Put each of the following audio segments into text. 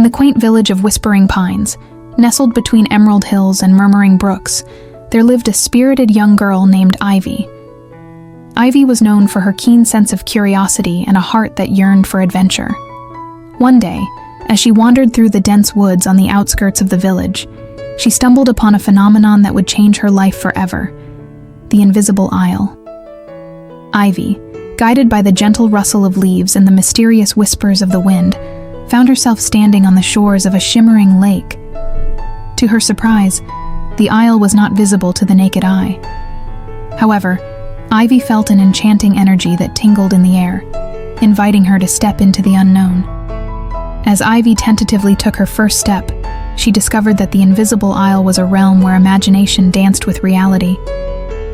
the quaint village of Whispering Pines, nestled between emerald hills and murmuring brooks, there lived a spirited young girl named Ivy. Ivy was known for her keen sense of curiosity and a heart that yearned for adventure. One day, as she wandered through the dense woods on the outskirts of the village, she stumbled upon a phenomenon that would change her life forever: the invisible isle. Ivy, guided by the gentle rustle of leaves and the mysterious whispers of the wind, found herself standing on the shores of a shimmering lake. To her surprise, the isle was not visible to the naked eye. However, Ivy felt an enchanting energy that tingled in the air, inviting her to step into the unknown. As Ivy tentatively took her first step, she discovered that the invisible isle was a realm where imagination danced with reality.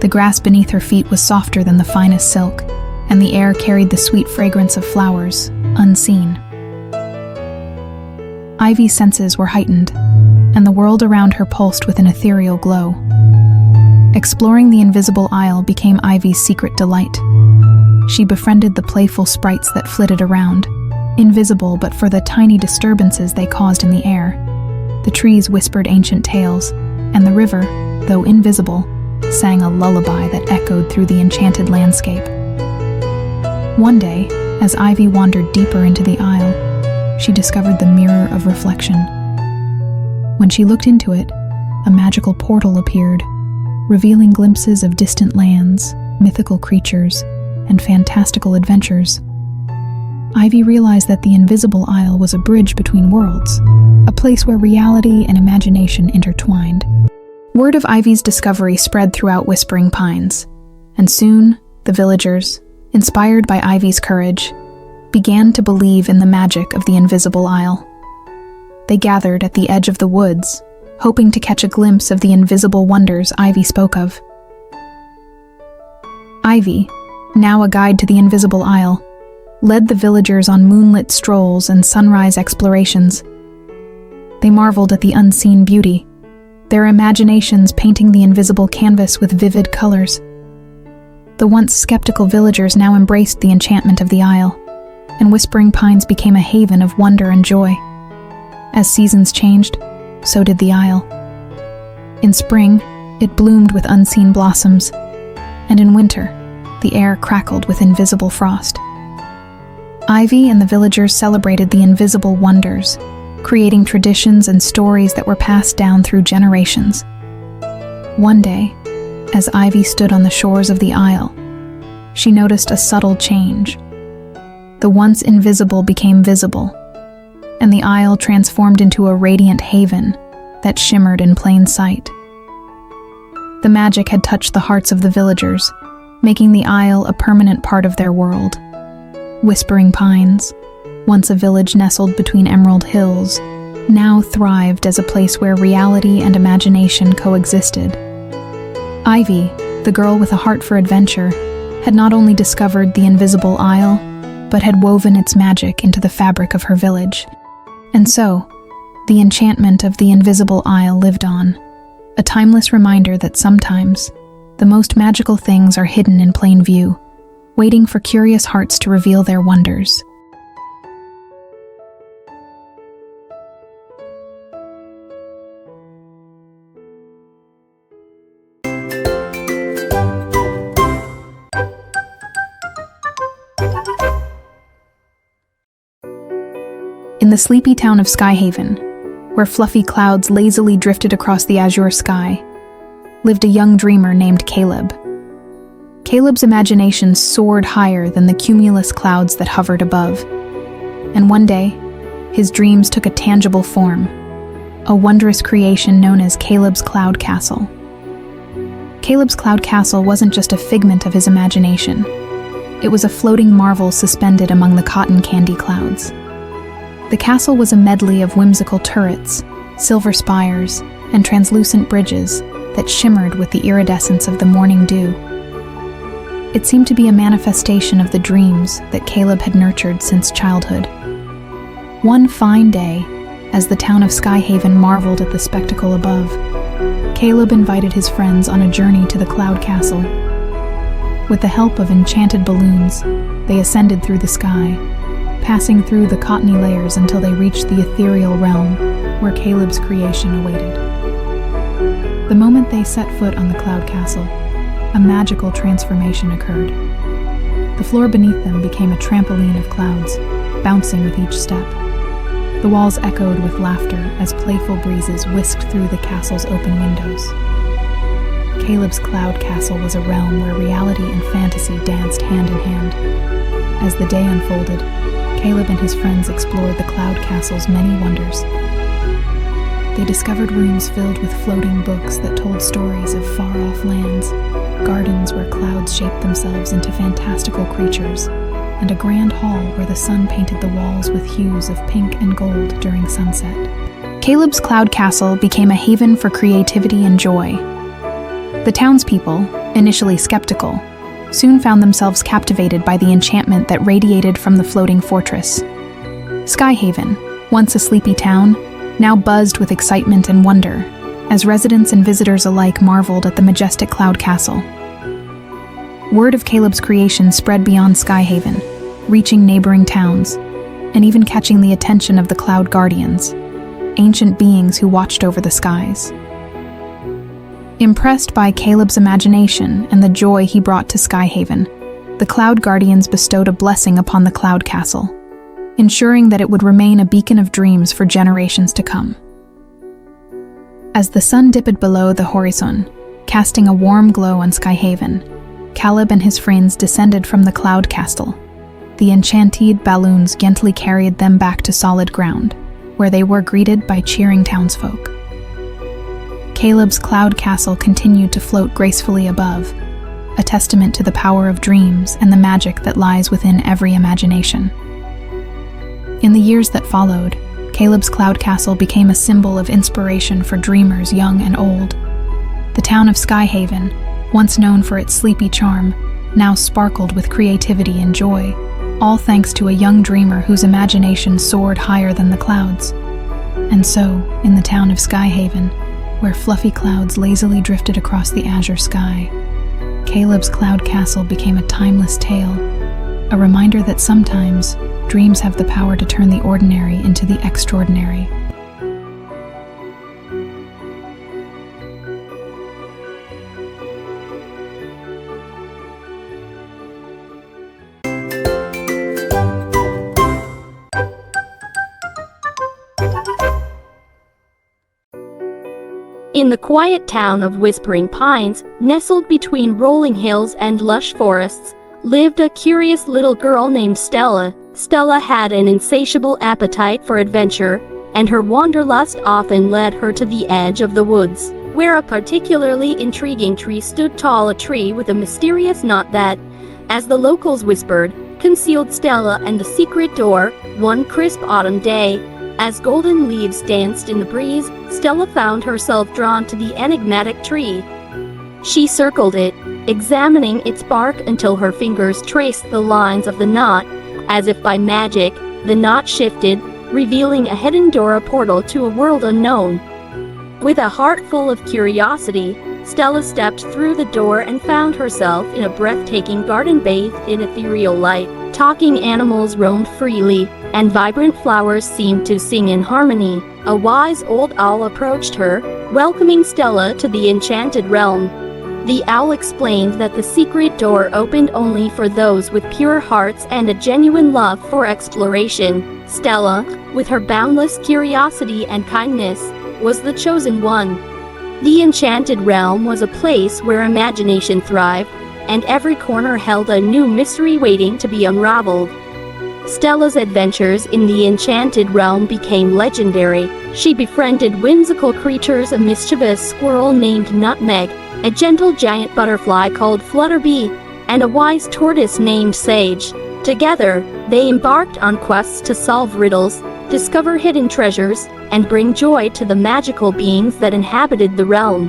The grass beneath her feet was softer than the finest silk, and the air carried the sweet fragrance of flowers, unseen. Ivy's senses were heightened, and the world around her pulsed with an ethereal glow. Exploring the invisible isle became Ivy's secret delight. She befriended the playful sprites that flitted around, invisible but for the tiny disturbances they caused in the air. The trees whispered ancient tales, and the river, though invisible, sang a lullaby that echoed through the enchanted landscape. One day, as Ivy wandered deeper into the isle, she discovered the mirror of reflection. When she looked into it, a magical portal appeared, revealing glimpses of distant lands, mythical creatures, and fantastical adventures. Ivy realized that the invisible isle was a bridge between worlds, a place where reality and imagination intertwined. Word of Ivy's discovery spread throughout Whispering Pines, and soon the villagers, inspired by Ivy's courage, began to believe in the magic of the invisible isle. They gathered at the edge of the woods, hoping to catch a glimpse of the invisible wonders Ivy spoke of. Ivy, now a guide to the invisible isle, led the villagers on moonlit strolls and sunrise explorations. They marveled at the unseen beauty, their imaginations painting the invisible canvas with vivid colors. The once skeptical villagers now embraced the enchantment of the isle, and Whispering Pines became a haven of wonder and joy. As seasons changed, so did the isle. In spring, it bloomed with unseen blossoms, and in winter, the air crackled with invisible frost. Ivy and the villagers celebrated the invisible wonders, creating traditions and stories that were passed down through generations. One day, as Ivy stood on the shores of the isle, she noticed a subtle change. The once invisible became visible, and the isle transformed into a radiant haven that shimmered in plain sight. The magic had touched the hearts of the villagers, making the isle a permanent part of their world. Whispering Pines, once a village nestled between emerald hills, now thrived as a place where reality and imagination coexisted. Ivy, the girl with a heart for adventure, had not only discovered the invisible isle, but had woven its magic into the fabric of her village. And so, the enchantment of the invisible isle lived on, a timeless reminder that sometimes the most magical things are hidden in plain view, waiting for curious hearts to reveal their wonders. In the sleepy town of Skyhaven, where fluffy clouds lazily drifted across the azure sky, lived a young dreamer named Caleb. Caleb's imagination soared higher than the cumulus clouds that hovered above. And one day, his dreams took a tangible form, a wondrous creation known as Caleb's Cloud Castle. Caleb's Cloud Castle wasn't just a figment of his imagination. It was a floating marvel suspended among the cotton candy clouds. The castle was a medley of whimsical turrets, silver spires, and translucent bridges that shimmered with the iridescence of the morning dew. It seemed to be a manifestation of the dreams that Caleb had nurtured since childhood. One fine day, as the town of Skyhaven marveled at the spectacle above, Caleb invited his friends on a journey to the Cloud Castle. With the help of enchanted balloons, they ascended through the sky, passing through the cottony layers until they reached the ethereal realm where Caleb's creation awaited. The moment they set foot on the cloud castle, a magical transformation occurred. The floor beneath them became a trampoline of clouds, bouncing with each step. The walls echoed with laughter as playful breezes whisked through the castle's open windows. Caleb's cloud castle was a realm where reality and fantasy danced hand in hand. As the day unfolded, Caleb and his friends explored the cloud castle's many wonders. They discovered rooms filled with floating books that told stories of far-off lands, gardens where clouds shaped themselves into fantastical creatures, and a grand hall where the sun painted the walls with hues of pink and gold during sunset. Caleb's cloud castle became a haven for creativity and joy. The townspeople, initially skeptical, soon found themselves captivated by the enchantment that radiated from the floating fortress. Skyhaven, once a sleepy town, now buzzed with excitement and wonder, as residents and visitors alike marveled at the majestic cloud castle. Word of Caleb's creation spread beyond Skyhaven, reaching neighboring towns, and even catching the attention of the Cloud Guardians, ancient beings who watched over the skies. Impressed by Caleb's imagination and the joy he brought to Skyhaven, the Cloud Guardians bestowed a blessing upon the Cloud Castle, ensuring that it would remain a beacon of dreams for generations to come. As the sun dipped below the horizon, casting a warm glow on Skyhaven, Caleb and his friends descended from the Cloud Castle. The enchanted balloons gently carried them back to solid ground, where they were greeted by cheering townsfolk. Caleb's cloud castle continued to float gracefully above, a testament to the power of dreams and the magic that lies within every imagination. In the years that followed, Caleb's cloud castle became a symbol of inspiration for dreamers young and old. The town of Skyhaven, once known for its sleepy charm, now sparkled with creativity and joy, all thanks to a young dreamer whose imagination soared higher than the clouds. And so, in the town of Skyhaven, where fluffy clouds lazily drifted across the azure sky, Caleb's cloud castle became a timeless tale, a reminder that sometimes dreams have the power to turn the ordinary into the extraordinary. In the quiet town of Whispering Pines, nestled between rolling hills and lush forests, lived a curious little girl named Stella. Stella had an insatiable appetite for adventure, and her wanderlust often led her to the edge of the woods, where a particularly intriguing tree stood tall, a tree with a mysterious knot that, as the locals whispered, concealed Stella and the secret door. One crisp autumn day, as golden leaves danced in the breeze, Stella found herself drawn to the enigmatic tree. She circled it, examining its bark until her fingers traced the lines of the knot. As if by magic, the knot shifted, revealing a hidden door, a portal to a world unknown. With a heart full of curiosity, Stella stepped through the door and found herself in a breathtaking garden bathed in ethereal light. Talking animals roamed freely, and vibrant flowers seemed to sing in harmony. A wise old owl approached her, welcoming Stella to the enchanted realm. The owl explained that the secret door opened only for those with pure hearts and a genuine love for exploration. Stella, with her boundless curiosity and kindness, was the chosen one. The enchanted realm was a place where imagination thrived, and every corner held a new mystery waiting to be unraveled. Stella's adventures in the enchanted realm became legendary. She befriended whimsical creatures, a mischievous squirrel named Nutmeg, a gentle giant butterfly called Flutterbee, and a wise tortoise named Sage. Together, they embarked on quests to solve riddles, discover hidden treasures, and bring joy to the magical beings that inhabited the realm.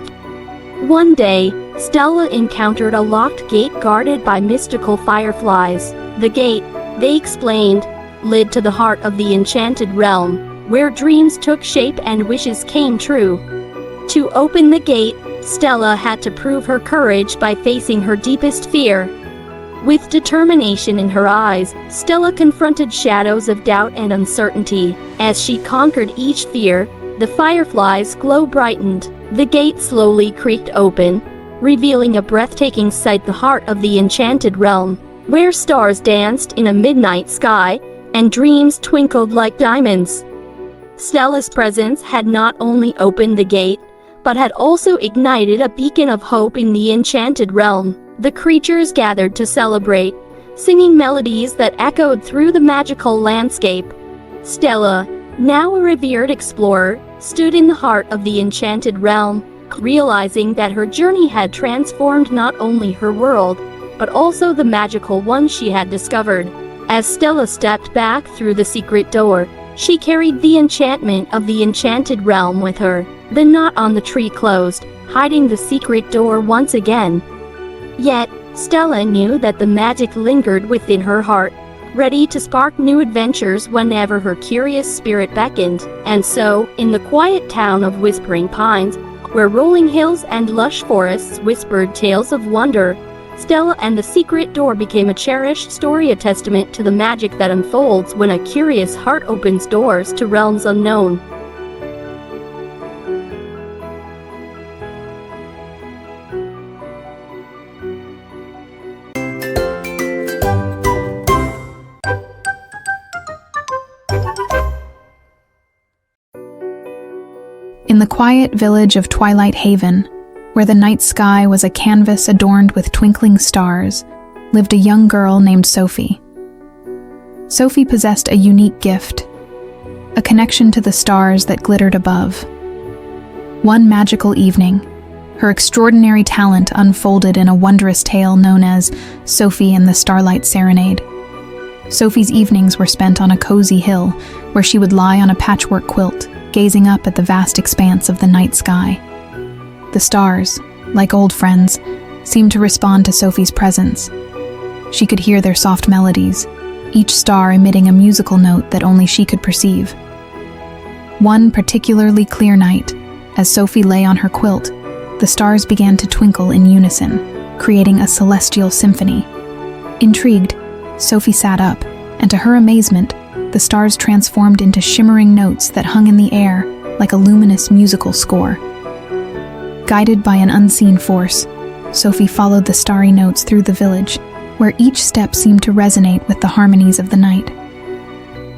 One day, Stella encountered a locked gate guarded by mystical fireflies. The gate, they explained, led to the heart of the enchanted realm, where dreams took shape and wishes came true. To open the gate, Stella had to prove her courage by facing her deepest fear. With determination in her eyes, Stella confronted shadows of doubt and uncertainty. As she conquered each fear, the fireflies' glow brightened. The gate slowly creaked open, revealing a breathtaking sight, the heart of the enchanted realm, where stars danced in a midnight sky and dreams twinkled like diamonds. Stella's presence had not only opened the gate, but had also ignited a beacon of hope in the enchanted realm. The creatures gathered to celebrate, singing melodies that echoed through the magical landscape. Stella, now a revered explorer, stood in the heart of the enchanted realm, realizing that her journey had transformed not only her world, but also the magical one she had discovered. As Stella stepped back through the secret door, she carried the enchantment of the enchanted realm with her. The knot on the tree closed, hiding the secret door once again. Yet, Stella knew that the magic lingered within her heart, ready to spark new adventures whenever her curious spirit beckoned. And so, in the quiet town of Whispering Pines, where rolling hills and lush forests whispered tales of wonder, Stella and the secret door became a cherished story, a testament to the magic that unfolds when a curious heart opens doors to realms unknown. In the quiet village of Twilight Haven, where the night sky was a canvas adorned with twinkling stars, lived a young girl named Sophie. Sophie possessed a unique gift, a connection to the stars that glittered above. One magical evening, her extraordinary talent unfolded in a wondrous tale known as Sophie and the Starlight Serenade. Sophie's evenings were spent on a cozy hill, where she would lie on a patchwork quilt, gazing up at the vast expanse of the night sky. The stars, like old friends, seemed to respond to Sophie's presence. She could hear their soft melodies, each star emitting a musical note that only she could perceive. One particularly clear night, as Sophie lay on her quilt, the stars began to twinkle in unison, creating a celestial symphony. Intrigued, Sophie sat up, and to her amazement, the stars transformed into shimmering notes that hung in the air like a luminous musical score. Guided by an unseen force, Sophie followed the starry notes through the village, where each step seemed to resonate with the harmonies of the night.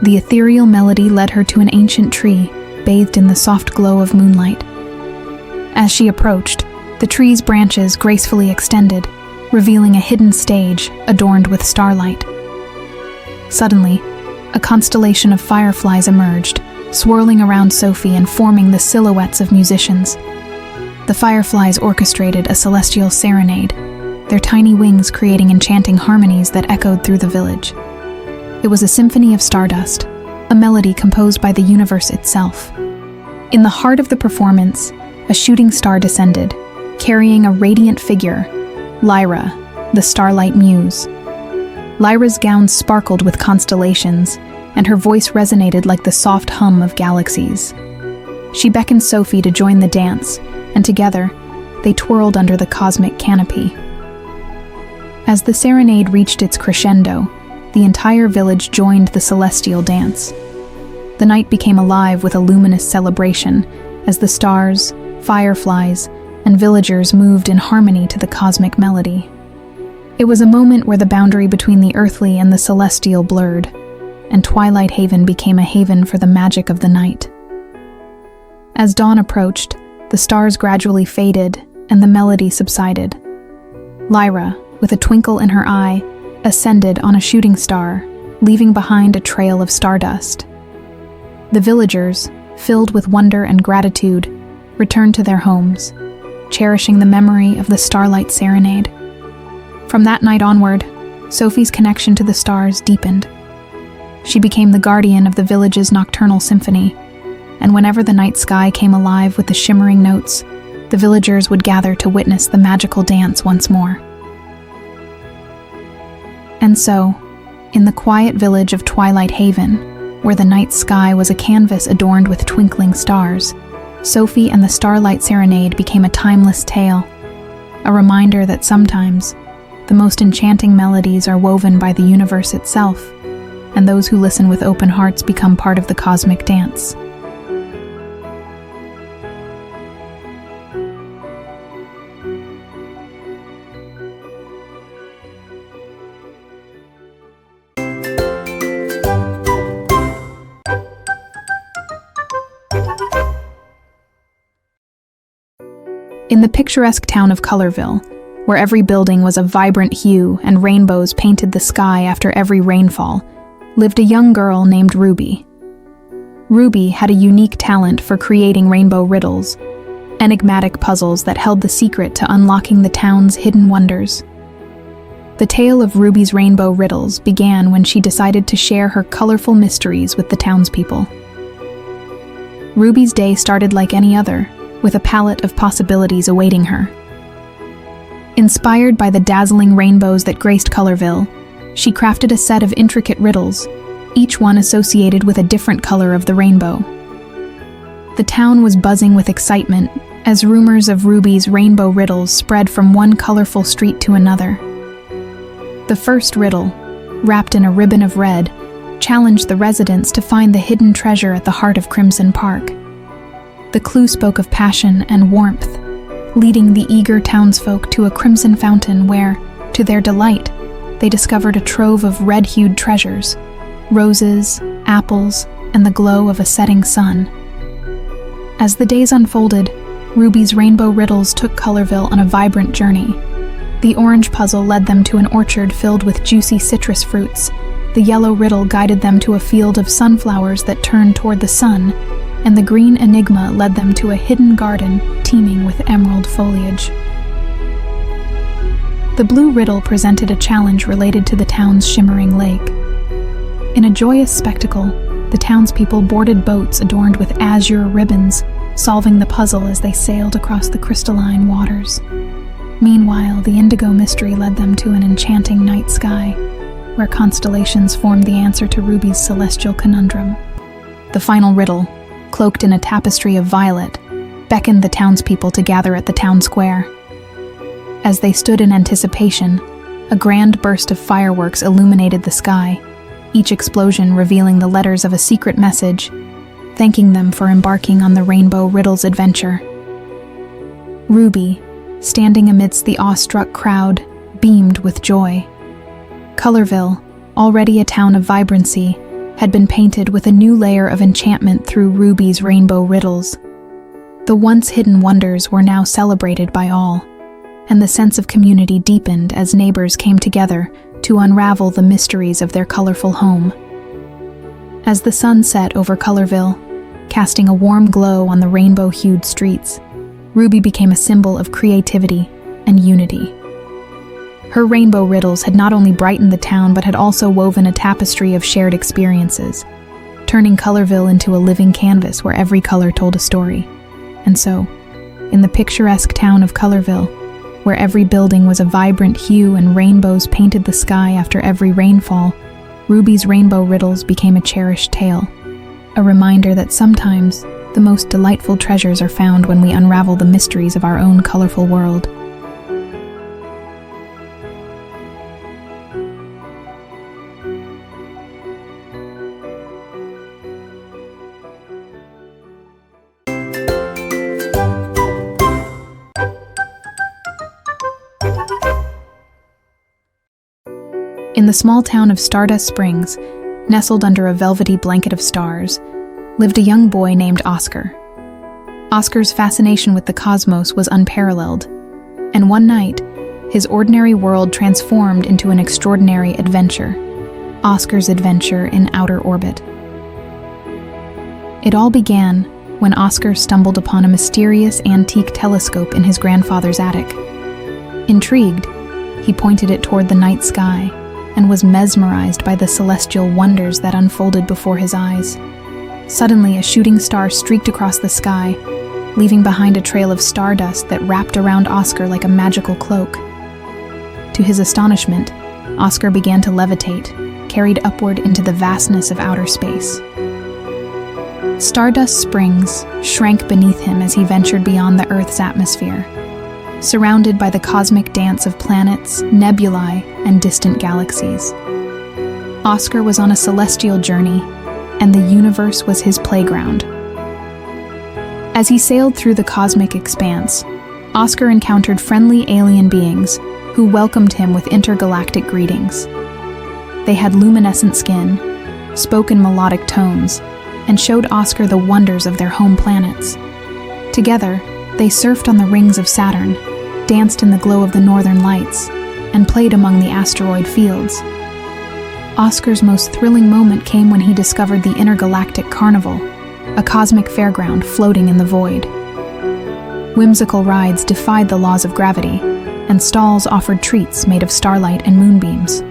The ethereal melody led her to an ancient tree, bathed in the soft glow of moonlight. As she approached, the tree's branches gracefully extended, revealing a hidden stage adorned with starlight. Suddenly, a constellation of fireflies emerged, swirling around Sophie and forming the silhouettes of musicians. The fireflies orchestrated a celestial serenade, their tiny wings creating enchanting harmonies that echoed through the village. It was a symphony of stardust, a melody composed by the universe itself. In the heart of the performance, a shooting star descended, carrying a radiant figure, Lyra, the Starlight Muse. Lyra's gown sparkled with constellations, and her voice resonated like the soft hum of galaxies. She beckoned Sophie to join the dance, and together, they twirled under the cosmic canopy. As the serenade reached its crescendo, the entire village joined the celestial dance. The night became alive with a luminous celebration as the stars, fireflies, and villagers moved in harmony to the cosmic melody. It was a moment where the boundary between the earthly and the celestial blurred, and Twilight Haven became a haven for the magic of the night. As dawn approached, the stars gradually faded and the melody subsided. Lyra, with a twinkle in her eye, ascended on a shooting star, leaving behind a trail of stardust. The villagers, filled with wonder and gratitude, returned to their homes, cherishing the memory of the Starlight Serenade. From that night onward, Sophie's connection to the stars deepened. She became the guardian of the village's nocturnal symphony, and whenever the night sky came alive with the shimmering notes, the villagers would gather to witness the magical dance once more. And so, in the quiet village of Twilight Haven, where the night sky was a canvas adorned with twinkling stars, Sophie and the Starlight Serenade became a timeless tale, a reminder that sometimes, The most enchanting melodies are woven by the universe itself, and those who listen with open hearts become part of the cosmic dance. In the picturesque town of Colorville, where every building was a vibrant hue and rainbows painted the sky after every rainfall, lived a young girl named Ruby. Ruby had a unique talent for creating rainbow riddles, enigmatic puzzles that held the secret to unlocking the town's hidden wonders. The tale of Ruby's rainbow riddles began when she decided to share her colorful mysteries with the townspeople. Ruby's day started like any other, with a palette of possibilities awaiting her. Inspired by the dazzling rainbows that graced Colorville, she crafted a set of intricate riddles, each one associated with a different color of the rainbow. The town was buzzing with excitement as rumors of Ruby's rainbow riddles spread from one colorful street to another. The first riddle, wrapped in a ribbon of red, challenged the residents to find the hidden treasure at the heart of Crimson Park. The clue spoke of passion and warmth, leading the eager townsfolk to a crimson fountain where, to their delight, they discovered a trove of red-hued treasures, roses, apples, and the glow of a setting sun. As the days unfolded, Ruby's rainbow riddles took Colorville on a vibrant journey. The orange puzzle led them to an orchard filled with juicy citrus fruits. The yellow riddle guided them to a field of sunflowers that turned toward the sun, and the green enigma led them to a hidden garden teeming with emerald foliage. The blue riddle presented a challenge related to the town's shimmering lake. In a joyous spectacle, the townspeople boarded boats adorned with azure ribbons, solving the puzzle as they sailed across the crystalline waters. Meanwhile, the indigo mystery led them to an enchanting night sky, where constellations formed the answer to Ruby's celestial conundrum. The final riddle, cloaked in a tapestry of violet, beckoned the townspeople to gather at the town square. As they stood in anticipation, a grand burst of fireworks illuminated the sky, each explosion revealing the letters of a secret message, thanking them for embarking on the Rainbow Riddles adventure. Ruby, standing amidst the awestruck crowd, beamed with joy. Colorville, already a town of vibrancy, had been painted with a new layer of enchantment through Ruby's rainbow riddles. The once hidden wonders were now celebrated by all, and the sense of community deepened as neighbors came together to unravel the mysteries of their colorful home. As the sun set over Colorville, casting a warm glow on the rainbow-hued streets, Ruby became a symbol of creativity and unity. Her rainbow riddles had not only brightened the town but had also woven a tapestry of shared experiences, turning Colorville into a living canvas where every color told a story. And so, in the picturesque town of Colorville, where every building was a vibrant hue and rainbows painted the sky after every rainfall, Ruby's rainbow riddles became a cherished tale, a reminder that sometimes the most delightful treasures are found when we unravel the mysteries of our own colorful world. In the small town of Stardust Springs, nestled under a velvety blanket of stars, lived a young boy named Oscar. Oscar's fascination with the cosmos was unparalleled, and one night, his ordinary world transformed into an extraordinary adventure, Oscar's adventure in outer orbit. It all began when Oscar stumbled upon a mysterious antique telescope in his grandfather's attic. Intrigued, he pointed it toward the night sky and was mesmerized by the celestial wonders that unfolded before his eyes. Suddenly, a shooting star streaked across the sky, leaving behind a trail of stardust that wrapped around Oscar like a magical cloak. To his astonishment, Oscar began to levitate, carried upward into the vastness of outer space. Stardust Springs shrank beneath him as he ventured beyond the Earth's atmosphere. surrounded by the cosmic dance of planets, nebulae, and distant galaxies. Oscar was on a celestial journey, and the universe was his playground. As he sailed through the cosmic expanse, Oscar encountered friendly alien beings who welcomed him with intergalactic greetings. They had luminescent skin, spoke in melodic tones, and showed Oscar the wonders of their home planets. Together, they surfed on the rings of Saturn, danced in the glow of the northern lights, and played among the asteroid fields. Oscar's most thrilling moment came when he discovered the Intergalactic Carnival, a cosmic fairground floating in the void. Whimsical rides defied the laws of gravity, and stalls offered treats made of starlight and moonbeams.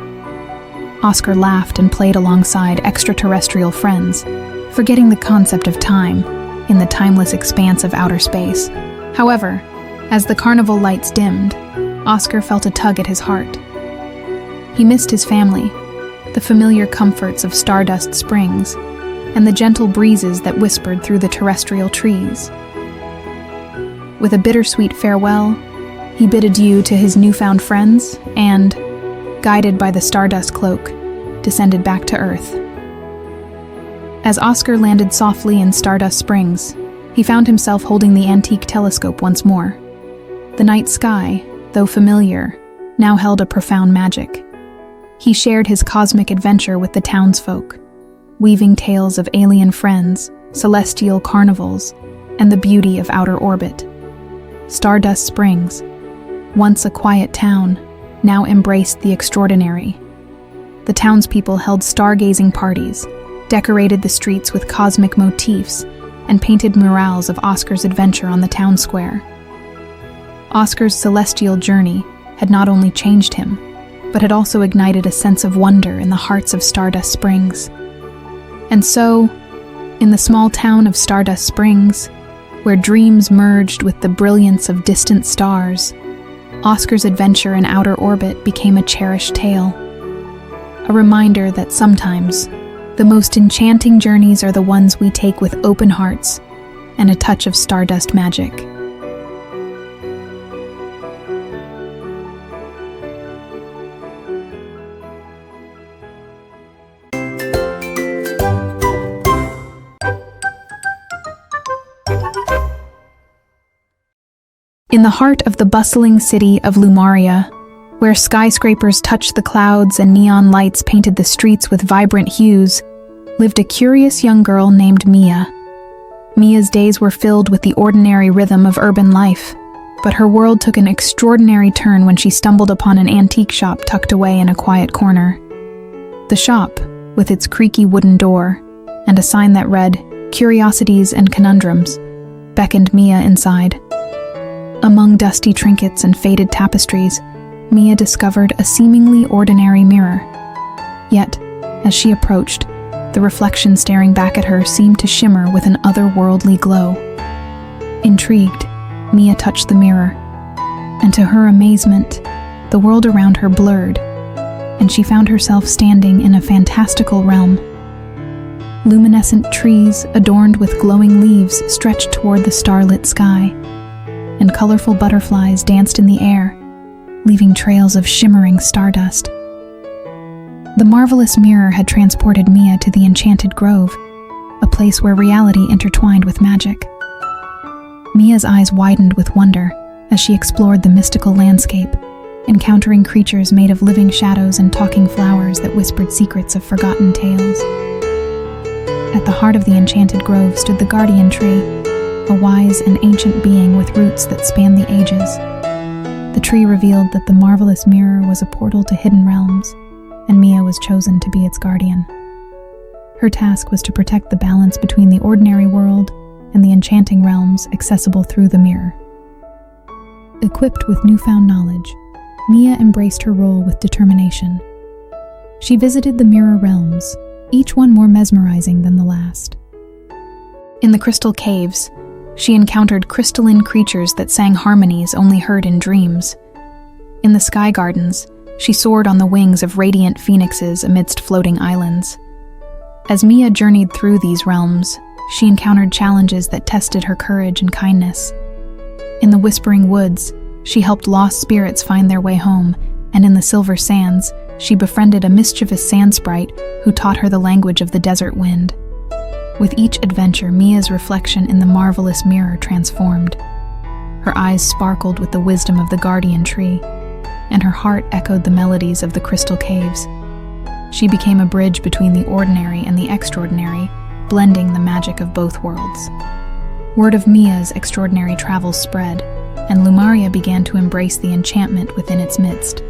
Oscar laughed and played alongside extraterrestrial friends, forgetting the concept of time in the timeless expanse of outer space. However, as the carnival lights dimmed, Oscar felt a tug at his heart. He missed his family, the familiar comforts of Stardust Springs, and the gentle breezes that whispered through the terrestrial trees. With a bittersweet farewell, he bid adieu to his newfound friends and, guided by the Stardust Cloak, descended back to Earth. As Oscar landed softly in Stardust Springs, he found himself holding the antique telescope once more. The night sky, though familiar, now held a profound magic. He shared his cosmic adventure with the townsfolk, weaving tales of alien friends, celestial carnivals, and the beauty of outer orbit. Stardust Springs, once a quiet town, now embraced the extraordinary. The townspeople held stargazing parties, decorated the streets with cosmic motifs, and painted murals of Oscar's adventure on the town square. Oscar's celestial journey had not only changed him, but had also ignited a sense of wonder in the hearts of Stardust Springs. And so, in the small town of Stardust Springs, where dreams merged with the brilliance of distant stars, Oscar's adventure in outer orbit became a cherished tale. A reminder that sometimes, the most enchanting journeys are the ones we take with open hearts and a touch of Stardust magic. In the heart of the bustling city of Lumaria, where skyscrapers touched the clouds and neon lights painted the streets with vibrant hues, lived a curious young girl named Mia. Mia's days were filled with the ordinary rhythm of urban life, but her world took an extraordinary turn when she stumbled upon an antique shop tucked away in a quiet corner. The shop, with its creaky wooden door and a sign that read, "Curiosities and Conundrums," beckoned Mia inside. Among dusty trinkets and faded tapestries, Mia discovered a seemingly ordinary mirror. Yet, as she approached, the reflection staring back at her seemed to shimmer with an otherworldly glow. Intrigued, Mia touched the mirror, and to her amazement, the world around her blurred, and she found herself standing in a fantastical realm. Luminescent trees adorned with glowing leaves stretched toward the starlit sky, and colorful butterflies danced in the air, leaving trails of shimmering stardust. The marvelous mirror had transported Mia to the Enchanted Grove, a place where reality intertwined with magic. Mia's eyes widened with wonder as she explored the mystical landscape, encountering creatures made of living shadows and talking flowers that whispered secrets of forgotten tales. At the heart of the Enchanted Grove stood the Guardian Tree, a wise and ancient being with roots that spanned the ages. The tree revealed that the marvelous mirror was a portal to hidden realms, and Mia was chosen to be its guardian. Her task was to protect the balance between the ordinary world and the enchanting realms accessible through the mirror. Equipped with newfound knowledge, Mia embraced her role with determination. She visited the mirror realms, each one more mesmerizing than the last. In the crystal caves, she encountered crystalline creatures that sang harmonies only heard in dreams. In the sky gardens, she soared on the wings of radiant phoenixes amidst floating islands. As Mia journeyed through these realms, she encountered challenges that tested her courage and kindness. In the whispering woods, She helped lost spirits find their way home, and in the Silver Sands, she befriended a mischievous sand sprite who taught her the language of the desert wind. With each adventure, Mia's reflection in the marvelous mirror transformed. Her eyes sparkled with the wisdom of the guardian tree, and her heart echoed the melodies of the crystal caves. She became a bridge between the ordinary and the extraordinary, blending the magic of both worlds. Word of Mia's extraordinary travels spread, and Lumaria began to embrace the enchantment within its midst.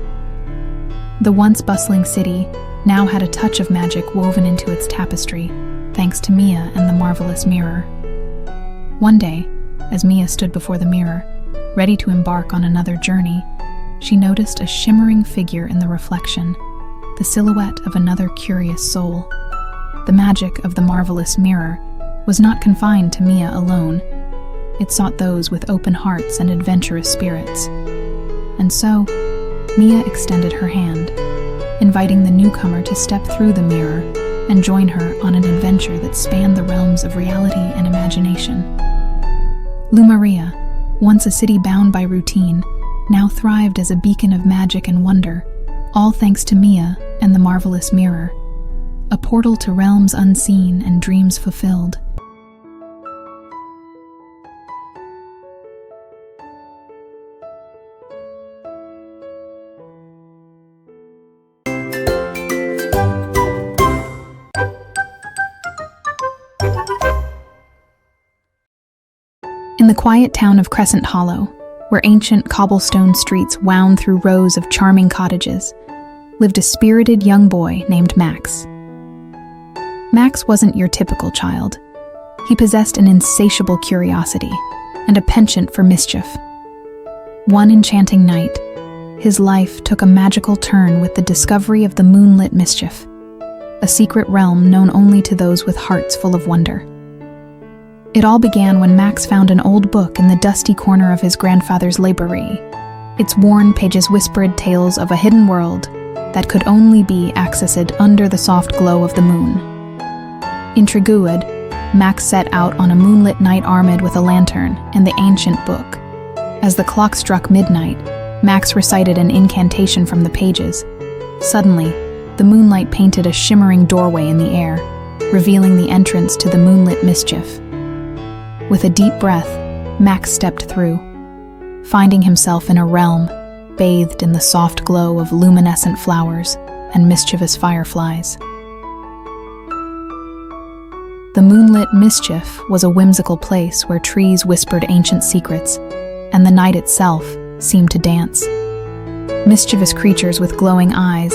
The once bustling city now had a touch of magic woven into its tapestry, thanks to Mia and the marvelous mirror. One day, as Mia stood before the mirror, ready to embark on another journey, she noticed a shimmering figure in the reflection, the silhouette of another curious soul. The magic of the marvelous mirror was not confined to Mia alone. It sought those with open hearts and adventurous spirits. And so, Mia extended her hand, inviting the newcomer to step through the mirror and join her on an adventure that spanned the realms of reality and imagination. Lumaria, once a city bound by routine, now thrived as a beacon of magic and wonder, all thanks to Mia and the marvelous mirror, a portal to realms unseen and dreams fulfilled. In the quiet town of Crescent Hollow, where ancient cobblestone streets wound through rows of charming cottages, lived a spirited young boy named Max. Max wasn't your typical child. He possessed an insatiable curiosity and a penchant for mischief. One enchanting night, his life took a magical turn with the discovery of the moonlit mischief, a secret realm known only to those with hearts full of wonder. It all began when Max found an old book in the dusty corner of his grandfather's library. Its worn pages whispered tales of a hidden world that could only be accessed under the soft glow of the moon. Intrigued, Max set out on a moonlit night armed with a lantern and the ancient book. As the clock struck midnight, Max recited an incantation from the pages. Suddenly, the moonlight painted a shimmering doorway in the air, revealing the entrance to the moonlit mischief. With a deep breath, Max stepped through, finding himself in a realm bathed in the soft glow of luminescent flowers and mischievous fireflies. The moonlit mischief was a whimsical place where trees whispered ancient secrets, and the night itself seemed to dance. Mischievous creatures with glowing eyes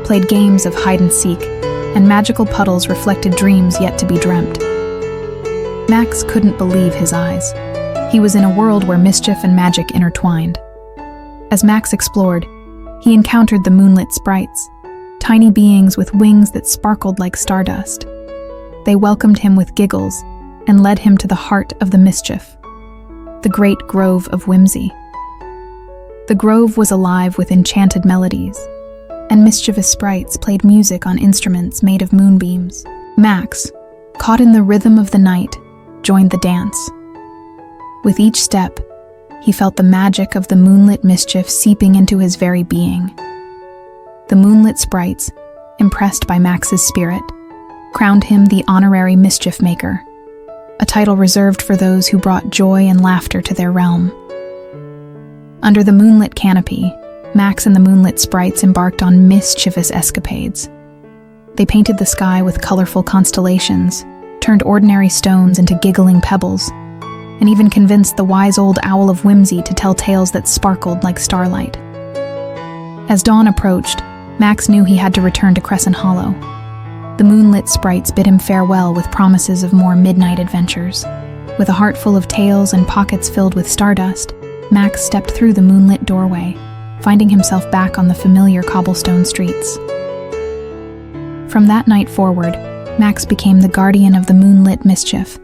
played games of hide-and-seek, and magical puddles reflected dreams yet to be dreamt. Max couldn't believe his eyes. He was in a world where mischief and magic intertwined. As Max explored, he encountered the moonlit sprites, tiny beings with wings that sparkled like stardust. They welcomed him with giggles and led him to the heart of the mischief, the great grove of whimsy. The grove was alive with enchanted melodies, and mischievous sprites played music on instruments made of moonbeams. Max, caught in the rhythm of the night, joined the dance. With each step, he felt the magic of the moonlit mischief seeping into his very being. The moonlit sprites, impressed by Max's spirit, crowned him the honorary mischief maker, a title reserved for those who brought joy and laughter to their realm. Under the moonlit canopy, Max and the moonlit sprites embarked on mischievous escapades. They painted the sky with colorful constellations, turned ordinary stones into giggling pebbles, and even convinced the wise old owl of whimsy to tell tales that sparkled like starlight. As dawn approached, Max knew he had to return to Crescent Hollow. The moonlit sprites bid him farewell with promises of more midnight adventures. With a heart full of tales and pockets filled with stardust, Max stepped through the moonlit doorway, finding himself back on the familiar cobblestone streets. From that night forward, Max became the guardian of the moonlit mischief,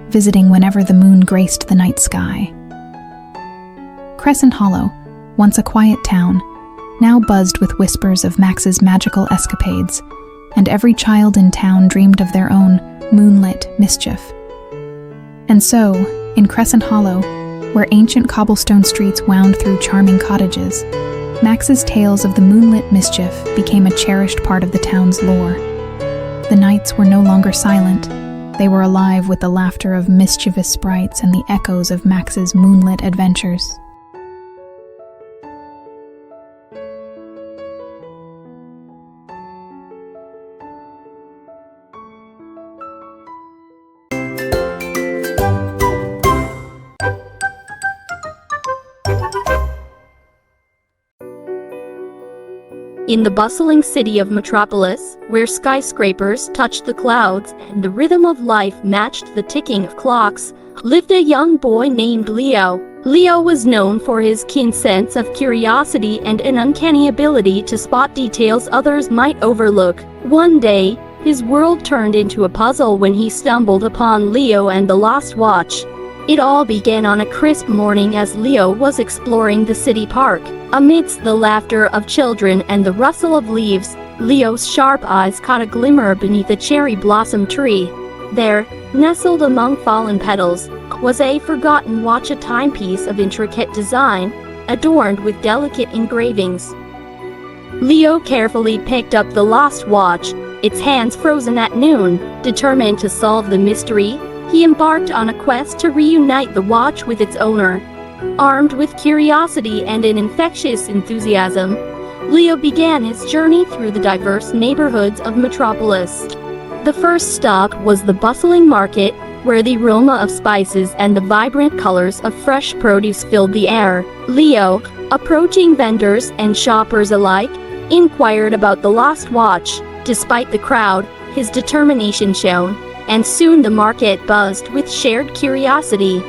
visiting whenever the moon graced the night sky. Crescent Hollow, once a quiet town, now buzzed with whispers of Max's magical escapades, and every child in town dreamed of their own moonlit mischief. And so, in Crescent Hollow, where ancient cobblestone streets wound through charming cottages, Max's tales of the moonlit mischief became a cherished part of the town's lore. The nights were no longer silent. They were alive with the laughter of mischievous sprites and the echoes of Max's moonlit adventures. In the bustling city of Metropolis, where skyscrapers touched the clouds and the rhythm of life matched the ticking of clocks, lived a young boy named Leo. Leo was known for his keen sense of curiosity and an uncanny ability to spot details others might overlook. One day, his world turned into a puzzle when he stumbled upon Leo and the Lost Watch. It all began on a crisp morning as Leo was exploring the city park. Amidst the laughter of children and the rustle of leaves, Leo's sharp eyes caught a glimmer beneath a cherry blossom tree. There, nestled among fallen petals, was a forgotten watch, a timepiece of intricate design, adorned with delicate engravings. Leo carefully picked up the lost watch, its hands frozen at noon. Determined to solve the mystery, he embarked on a quest to reunite the watch with its owner. Armed with curiosity and an infectious enthusiasm, Leo began his journey through the diverse neighborhoods of Metropolis. The first stop was the bustling market, where the aroma of spices and the vibrant colors of fresh produce filled the air. Leo, approaching vendors and shoppers alike, inquired about the lost watch. Despite the crowd, his determination shone, and soon the market buzzed with shared curiosity.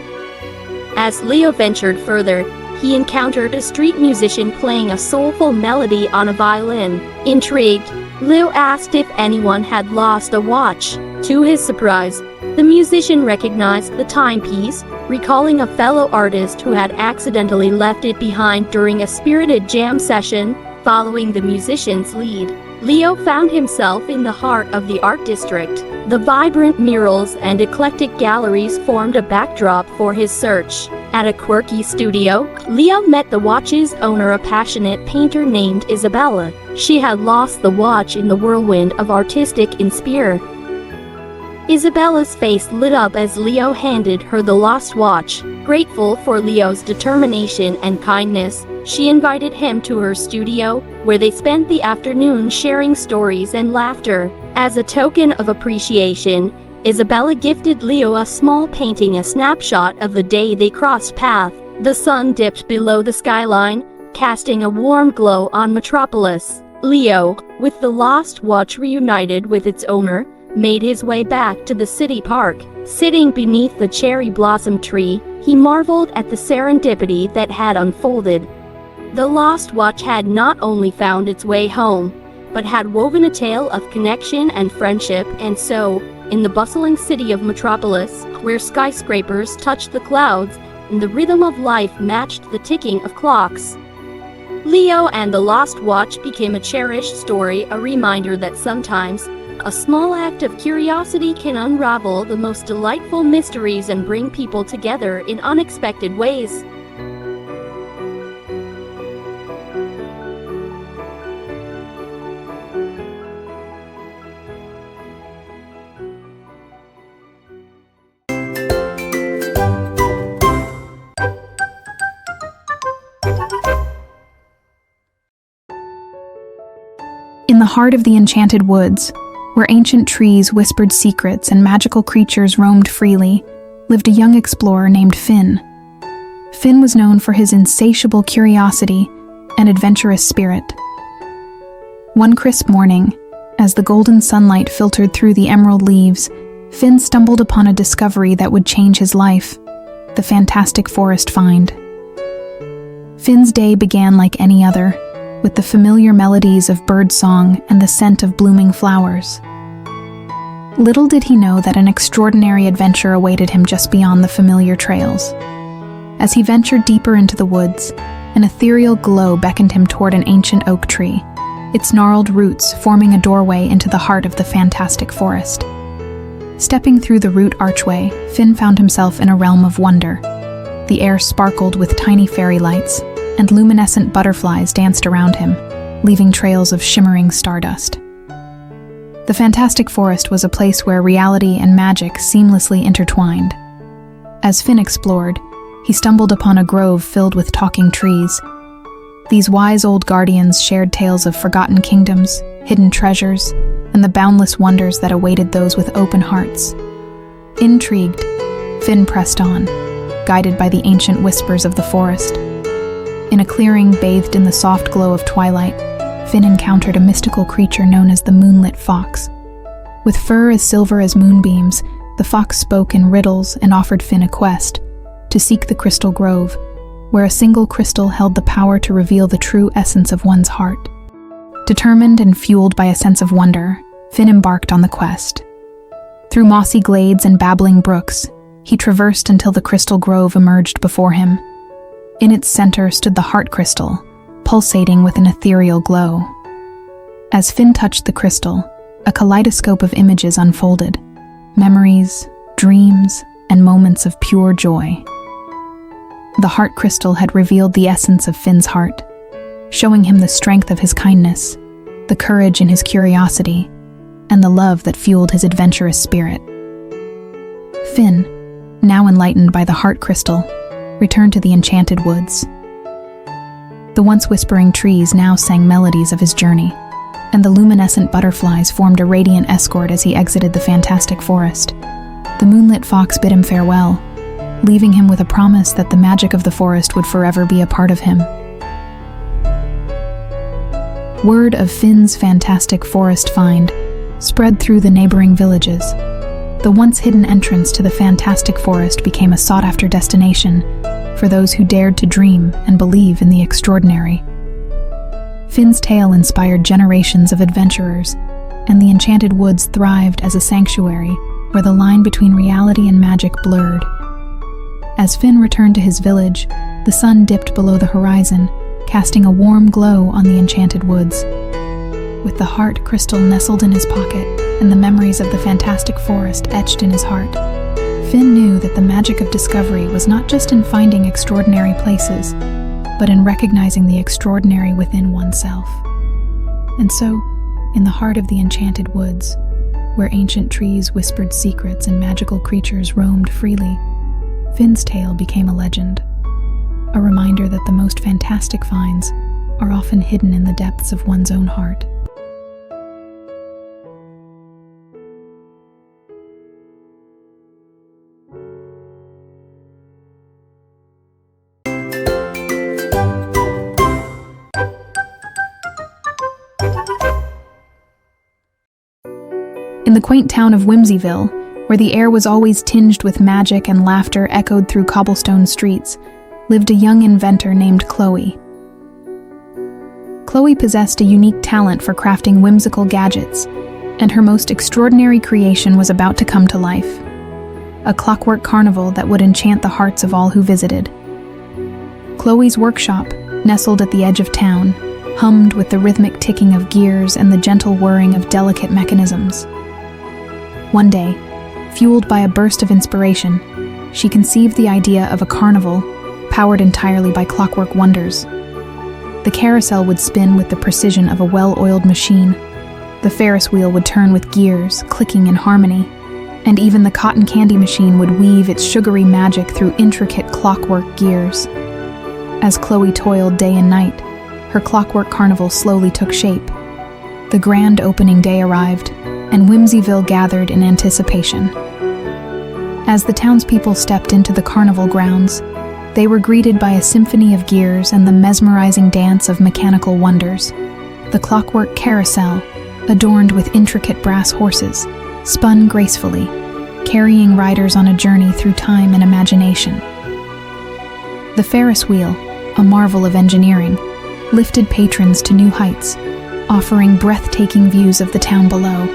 As Leo ventured further, he encountered a street musician playing a soulful melody on a violin. Intrigued, Leo asked if anyone had lost a watch. To his surprise, the musician recognized the timepiece, recalling a fellow artist who had accidentally left it behind during a spirited jam session. Following the musician's lead, Leo found himself in the heart of the art district. The vibrant murals and eclectic galleries formed a backdrop for his search. At a quirky studio, Leo met the watch's owner, a passionate painter named Isabella. She had lost the watch in the whirlwind of artistic inspiration. Isabella's face lit up as Leo handed her the lost watch. Grateful for Leo's determination and kindness, she invited him to her studio, where they spent the afternoon sharing stories and laughter. As a token of appreciation, Isabella gifted Leo a small painting, a snapshot of the day they crossed paths. The sun dipped below the skyline, casting a warm glow on Metropolis. Leo, with the lost watch reunited with its owner, made his way back to the city park. Sitting beneath the cherry blossom tree, he marveled at the serendipity that had unfolded. The lost watch had not only found its way home, but had woven a tale of connection and friendship. And so, in the bustling city of Metropolis, where skyscrapers touched the clouds and the rhythm of life matched the ticking of clocks, Leo and the lost watch became a cherished story, a reminder that sometimes a small act of curiosity can unravel the most delightful mysteries and bring people together in unexpected ways. In the heart of the enchanted woods, where ancient trees whispered secrets and magical creatures roamed freely, lived a young explorer named Finn. Finn was known for his insatiable curiosity and adventurous spirit. One crisp morning, as the golden sunlight filtered through the emerald leaves, Finn stumbled upon a discovery that would change his life: the fantastic forest find. Finn's day began like any other, with the familiar melodies of birdsong and the scent of blooming flowers. Little did he know that an extraordinary adventure awaited him just beyond the familiar trails. As he ventured deeper into the woods, an ethereal glow beckoned him toward an ancient oak tree, its gnarled roots forming a doorway into the heart of the fantastic forest. Stepping through the root archway, Finn found himself in a realm of wonder. The air sparkled with tiny fairy lights, and luminescent butterflies danced around him, leaving trails of shimmering stardust. The fantastic forest was a place where reality and magic seamlessly intertwined. As Finn explored, he stumbled upon a grove filled with talking trees. These wise old guardians shared tales of forgotten kingdoms, hidden treasures, and the boundless wonders that awaited those with open hearts. Intrigued, Finn pressed on, guided by the ancient whispers of the forest. In a clearing bathed in the soft glow of twilight, Finn encountered a mystical creature known as the moonlit fox. With fur as silver as moonbeams, the fox spoke in riddles and offered Finn a quest: to seek the crystal grove, where a single crystal held the power to reveal the true essence of one's heart. Determined and fueled by a sense of wonder, Finn embarked on the quest. Through mossy glades and babbling brooks, he traversed until the crystal grove emerged before him. In its center stood the heart crystal, pulsating with an ethereal glow. As Finn touched the crystal, a kaleidoscope of images unfolded: memories, dreams, and moments of pure joy. The heart crystal had revealed the essence of Finn's heart, showing him the strength of his kindness, the courage in his curiosity, and the love that fueled his adventurous spirit. Finn, now enlightened by the heart crystal, returned to the enchanted woods. The once whispering trees now sang melodies of his journey, and the luminescent butterflies formed a radiant escort as he exited the fantastic forest. The moonlit fox bid him farewell, leaving him with a promise that the magic of the forest would forever be a part of him. Word of Finn's fantastic forest find spread through the neighboring villages. The once hidden entrance to the fantastic forest became a sought-after destination for those who dared to dream and believe in the extraordinary. Finn's tale inspired generations of adventurers, and the enchanted woods thrived as a sanctuary where the line between reality and magic blurred. As Finn returned to his village, the sun dipped below the horizon, casting a warm glow on the enchanted woods. With the heart crystal nestled in his pocket and the memories of the fantastic forest etched in his heart, Finn knew that the magic of discovery was not just in finding extraordinary places, but in recognizing the extraordinary within oneself. And so, in the heart of the enchanted woods, where ancient trees whispered secrets and magical creatures roamed freely, Finn's tale became a legend, a reminder that the most fantastic finds are often hidden in the depths of one's own heart. In the quaint town of Whimsyville, where the air was always tinged with magic and laughter echoed through cobblestone streets, lived a young inventor named Chloe. Chloe possessed a unique talent for crafting whimsical gadgets, and her most extraordinary creation was about to come to life: a clockwork carnival that would enchant the hearts of all who visited. Chloe's workshop, nestled at the edge of town, hummed with the rhythmic ticking of gears and the gentle whirring of delicate mechanisms. One day, fueled by a burst of inspiration, she conceived the idea of a carnival powered entirely by clockwork wonders. The carousel would spin with the precision of a well-oiled machine. The Ferris wheel would turn with gears, clicking in harmony, and even the cotton candy machine would weave its sugary magic through intricate clockwork gears. As Chloe toiled day and night, her clockwork carnival slowly took shape. The grand opening day arrived, and Whimsyville gathered in anticipation. As the townspeople stepped into the carnival grounds, they were greeted by a symphony of gears and the mesmerizing dance of mechanical wonders. The clockwork carousel, adorned with intricate brass horses, spun gracefully, carrying riders on a journey through time and imagination. The Ferris wheel, a marvel of engineering, lifted patrons to new heights, offering breathtaking views of the town below.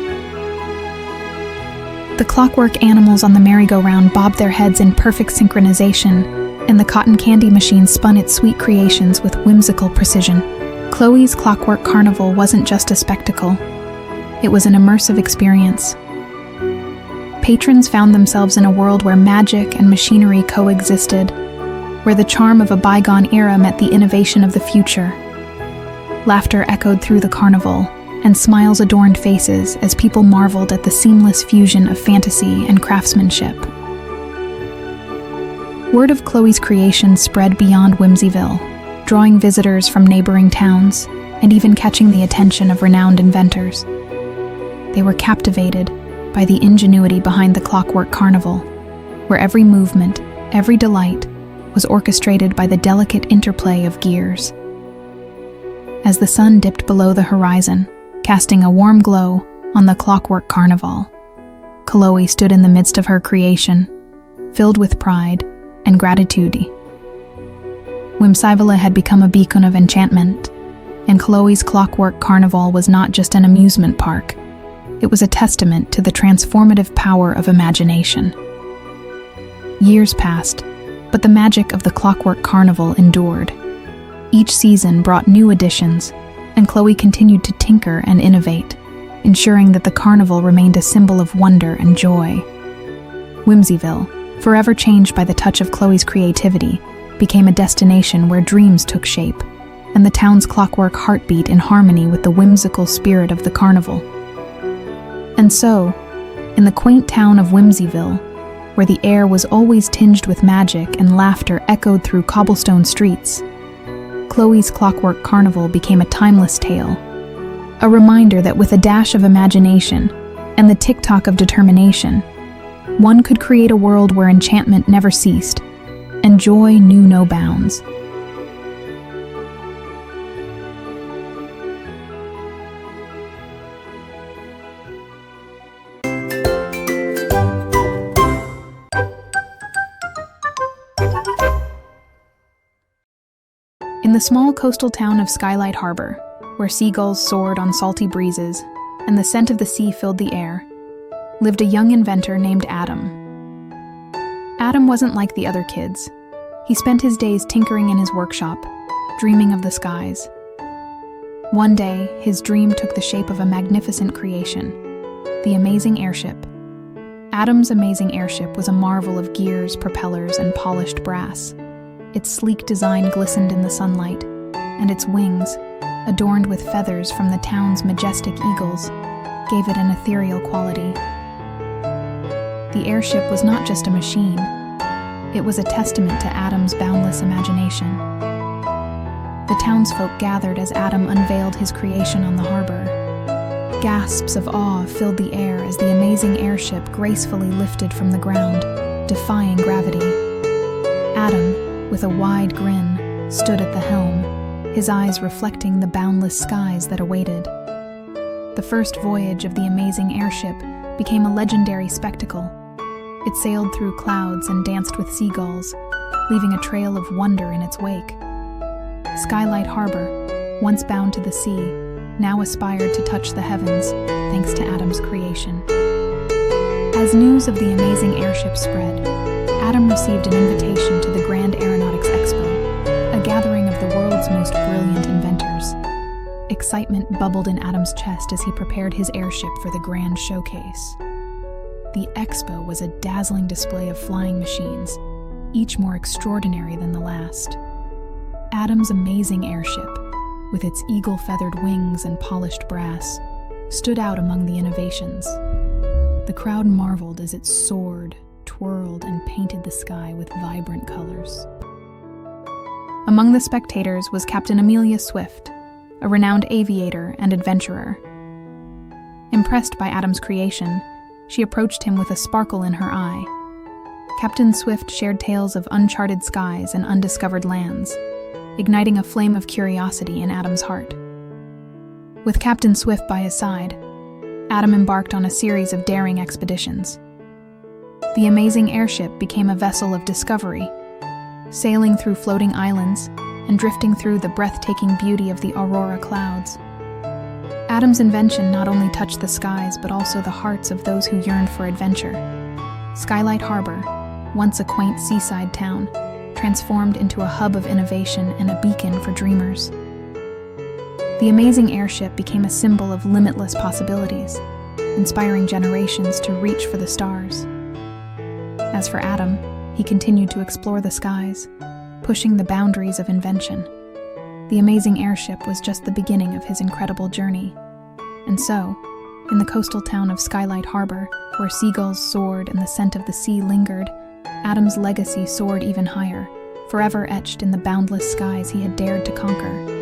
The clockwork animals on the merry-go-round bobbed their heads in perfect synchronization, and the cotton candy machine spun its sweet creations with whimsical precision. Chloe's clockwork carnival wasn't just a spectacle. It was an immersive experience. Patrons found themselves in a world where magic and machinery coexisted, where the charm of a bygone era met the innovation of the future. Laughter echoed through the carnival, and smiles adorned faces as people marveled at the seamless fusion of fantasy and craftsmanship. Word of Chloe's creation spread beyond Whimsyville, drawing visitors from neighboring towns and even catching the attention of renowned inventors. They were captivated by the ingenuity behind the Clockwork Carnival, where every movement, every delight, was orchestrated by the delicate interplay of gears. As the sun dipped below the horizon, casting a warm glow on the Clockwork Carnival, Chloe stood in the midst of her creation, filled with pride and gratitude. Whimsyville had become a beacon of enchantment, and Chloe's Clockwork Carnival was not just an amusement park. It was a testament to the transformative power of imagination. Years passed, but the magic of the Clockwork Carnival endured. Each season brought new additions, and Chloe continued to tinker and innovate, ensuring that the carnival remained a symbol of wonder and joy. Whimsyville, forever changed by the touch of Chloe's creativity, became a destination where dreams took shape, and the town's clockwork heartbeat in harmony with the whimsical spirit of the carnival. And so, in the quaint town of Whimsyville, where the air was always tinged with magic and laughter echoed through cobblestone streets, Chloe's Clockwork Carnival became a timeless tale, a reminder that with a dash of imagination and the tick-tock of determination, one could create a world where enchantment never ceased and joy knew no bounds. In the small coastal town of Skylight Harbor, where seagulls soared on salty breezes and the scent of the sea filled the air, lived a young inventor named Adam. Adam wasn't like the other kids. He spent his days tinkering in his workshop, dreaming of the skies. One day, his dream took the shape of a magnificent creation, the amazing airship. Adam's amazing airship was a marvel of gears, propellers, and polished brass. Its sleek design glistened in the sunlight, and its wings, adorned with feathers from the town's majestic eagles, gave it an ethereal quality. The airship was not just a machine. It was a testament to Adam's boundless imagination. The townsfolk gathered as Adam unveiled his creation on the harbor. Gasps of awe filled the air as the amazing airship gracefully lifted from the ground, defying gravity. Adam, with a wide grin, stood at the helm, his eyes reflecting the boundless skies that awaited. The first voyage of the amazing airship became a legendary spectacle. It sailed through clouds and danced with seagulls, leaving a trail of wonder in its wake. Skylight Harbor, once bound to the sea, now aspired to touch the heavens thanks to Adam's creation. As news of the amazing airship spread, Adam received an invitation to the Grand Aeronautics Expo, a gathering of the world's most brilliant inventors. Excitement bubbled in Adam's chest as he prepared his airship for the grand showcase. The expo was a dazzling display of flying machines, each more extraordinary than the last. Adam's amazing airship, with its eagle-feathered wings and polished brass, stood out among the innovations. The crowd marveled as it soared, twirled, and painted the sky with vibrant colors. Among the spectators was Captain Amelia Swift, a renowned aviator and adventurer. Impressed by Adam's creation, she approached him with a sparkle in her eye. Captain Swift shared tales of uncharted skies and undiscovered lands, igniting a flame of curiosity in Adam's heart. With Captain Swift by his side, Adam embarked on a series of daring expeditions. The amazing airship became a vessel of discovery, sailing through floating islands and drifting through the breathtaking beauty of the aurora clouds. Adam's invention not only touched the skies but also the hearts of those who yearned for adventure. Skylight Harbor, once a quaint seaside town, transformed into a hub of innovation and a beacon for dreamers. The amazing airship became a symbol of limitless possibilities, inspiring generations to reach for the stars. As for Adam, he continued to explore the skies, pushing the boundaries of invention. The amazing airship was just the beginning of his incredible journey. And so, in the coastal town of Skylight Harbor, where seagulls soared and the scent of the sea lingered, Adam's legacy soared even higher, forever etched in the boundless skies he had dared to conquer.